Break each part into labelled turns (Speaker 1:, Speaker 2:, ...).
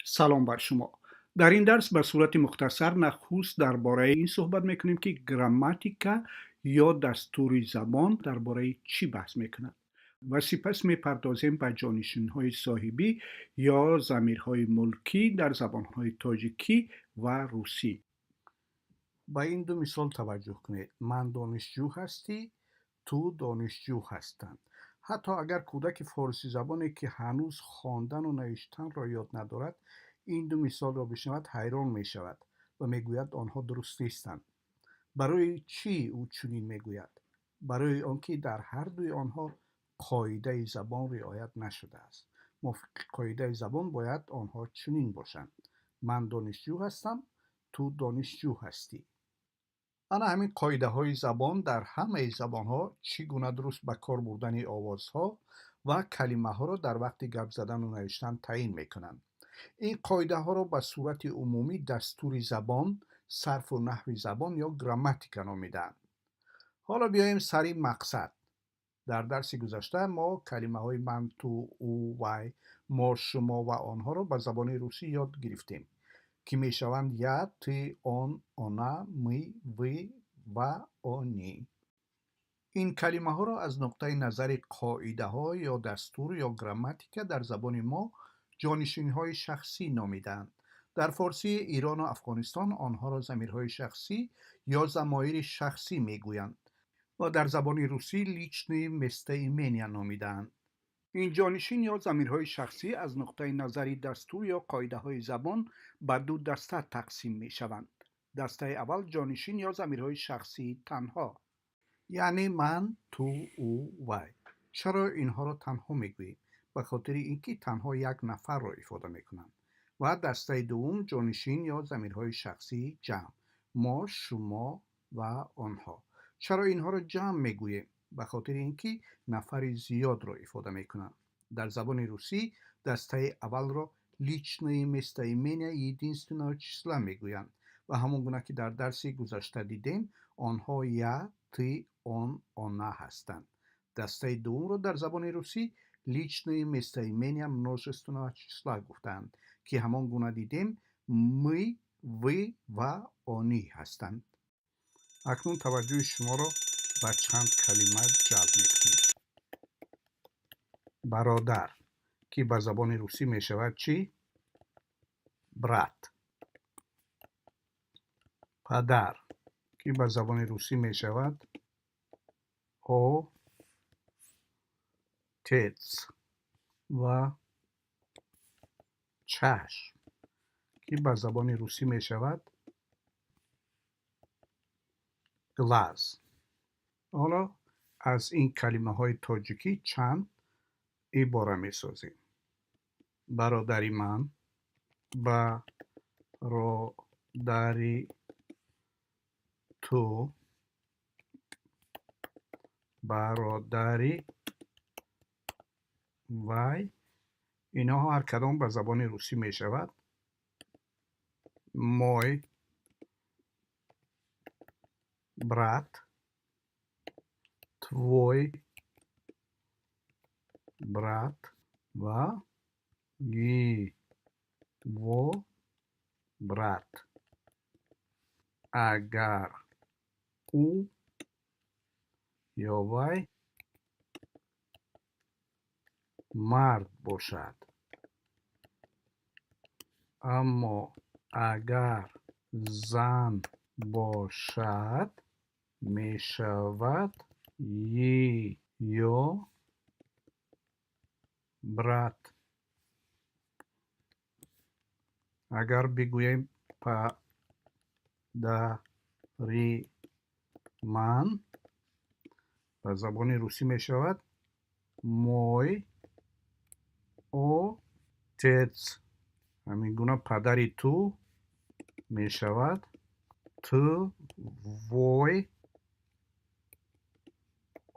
Speaker 1: سلام بر شما. در این درس به صورت مختصر نخست درباره این صحبت میکنیم که گراماتیکا یا دستور زبان درباره چی بحث میکند و سپس میپردازیم به جانشین‌های صاحبی یا ضمیرهای ملکی در زبانهای تاجیکی و روسی. با این دو مثال توجه کنید. من دانشجو هستی، تو دانشجو هستند. حتی اگر کودک فارسی زبانی که هنوز خواندن و نوشتن را یاد ندارد این دو مثال را بشنود حیران می شود و میگوید آنها درست نیستند. برای چی او چنین میگوید؟ برای آنکه در هر دوی آنها قاعده زبان رعایت نشده است. موافق قاعده زبان باید آنها چنین باشند: من دانشجو هستم، تو دانشجو هستی. انا همین قاعده های زبان در همه زبان ها چگونه درست به کار بردن آوازها و کلمه ها را در وقت گپ زدن و نوشتن تعیین میکنند. این قاعده ها را به صورت عمومی دستور زبان، صرف و نحو زبان یا گراماتیکا نامیدند. حالا بیاییم سری مقصد. در درس گذشته ما کلمه های من، تو، او، وی، ما، شما و آنها را به زبان روسی یاد گرفتیم که می شوند یا، تی، آن، آنا، می، وی و آنی. این کلمه ها را از نقطه نظر قاعده ها یا دستور یا گراماتیکا در زبان ما جانشین های شخصی نامیدند. در فارسی ایران و افغانستان آنها را ضمیرهای شخصی یا ضمایر شخصی میگویند و در زبان روسی لیچنی مستیمنیا نامیدند. این جانشین یا ضمیرهای شخصی از نقطه نظر دستور یا قاعده های زبان به دو دسته تقسیم می شوند. دسته اول جانشین یا ضمیرهای شخصی تنها، یعنی من، تو، او، وی. چرا اینها را تنها میگوییم؟ به خاطر اینکه تنها یک نفر را افاده میکنند. و دسته دوم جانشین یا ضمیرهای شخصی جمع، ما، شما و آنها. چرا اینها را جمع میگوییم؟ به خاطر اینکه نفر زیاد را افاده میکنند. در زبان روسی دسته اول را لیچنه مستیمنیا единственного числа میگویند و همون گونه که در درس گذشته دیدیم آنها یا، تی، آن، آنا هستند. دسته دوم را در زبان روسی لیچنه مستیمنیا множественного числа گفتند که همان گونه دیدیم می، وی و آنی هستند. اکنون توجه شما را به چند کلمه جلب میکنیم. برادر که به زبان روسی می شود چی؟ برات. پدر که به زبان روسی می شود او تیц و چشم که به زبان روسی می شود گلاز. حالا از این کلمه های تاجیکی چند عباره می سازیم. برادری من، برادری تو، برادری وی. اینها هر کدام به زبان روسی می شود мой брат, твой брат و его брат. اگر او یا وی مرد باشد، اما اگر زن باشد می شود یا برات. اگر بگوییم پدری من به زبان روسی می شود мой отец. همین گونه پدری تو می شود твой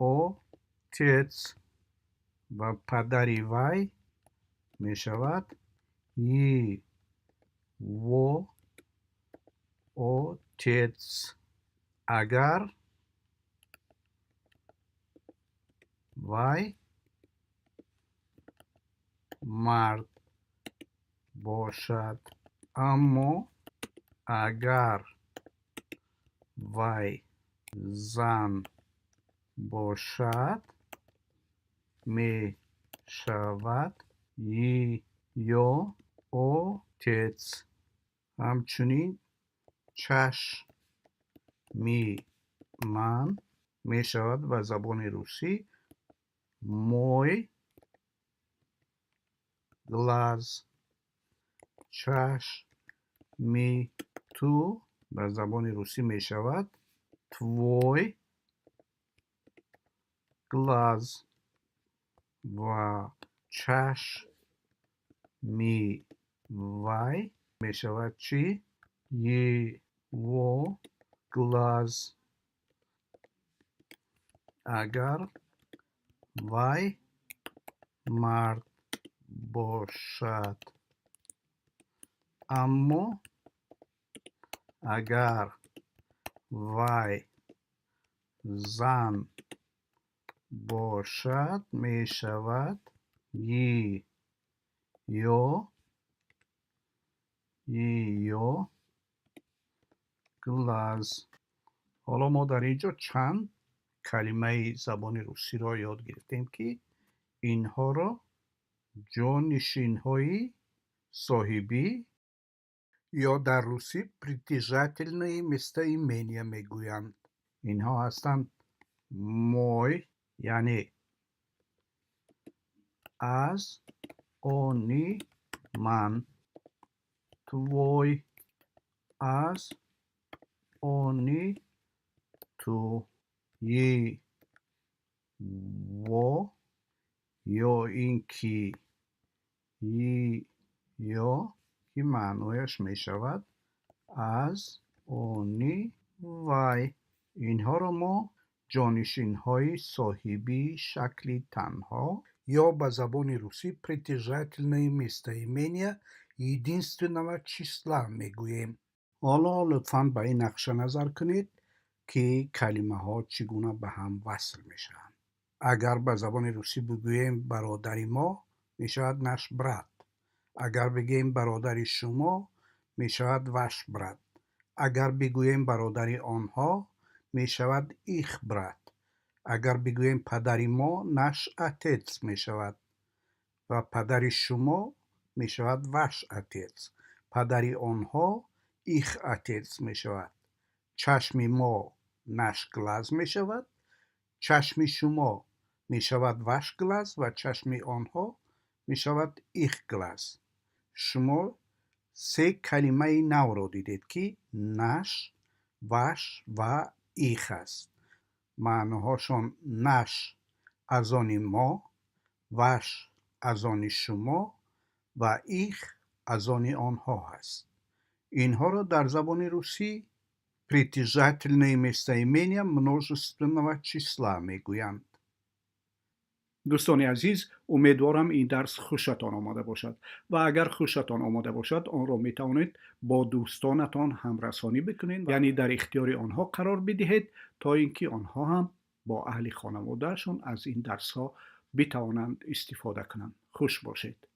Speaker 1: отец و پدری وی می شود его отец. اگر وی مرد باشد. اما اگر وی زن باشد می شود یا otec. همچنین چشمی من می شود به زبان روسی мой глаз. چشمی تو به زبان روسی می شود твой глаз و چشمی وی می شود چی؟ его глаз. اگر وی مرد باشد. اما اگر وی زن باشد می شود یا глаз. حالا ما در اینجا چند کلمه زبان روسی را یاد گرفتیم که اینها را جانشین‌های صاحبی یا در روسی притяжательные местоимения میگویند. اینها هستند мой یعنی از آنی من، твой از آنی تو، его یا اینکه یا که معنایش می شود از آنی وی. اینها را ما جانشین های صاحبی شکل تنها یا به زبان روسی притяжательные местоимения единственного числа میگوییم. حالا لطفاً به این نقشه نظر کنید که کلمه ها چگونه به هم وصل میشن. اگر به زبان روسی بگوییم برادری ما می شود نش برات. اگر بگوییم برادری شما می شود وش برات. اگر بگوییم برادری آنها می شود ایخ برات. اگر بگوییم پدری ما نش اتец می شود و پدری شما می شود وش اتец. پدری آنها ایخ اتец می شود. چشمی ما نش گلاز می شود. چشمی شما می شود وش گلاز و چشمی آنها می شود ایخ گلاز. شما سه کلمه نو را دیدید که نش، وش و ایخ است. معناهاشون نش از آن ما، وش از آن شما و ایخ از آن آنها هست. اینها را در زبان روسی притяжательные местоимения множественного числа میگویند. دوستان عزیز، امیدوارم این درس خوشتان آمده باشد و اگر خوشتان آمده باشد آن را می توانید با دوستانتان هم رسانی بکنید، یعنی در اختیار آنها قرار بدهید تا اینکه آنها هم با اهل خانوادهشون از این درس ها بتوانند استفاده کنند. خوش باشید.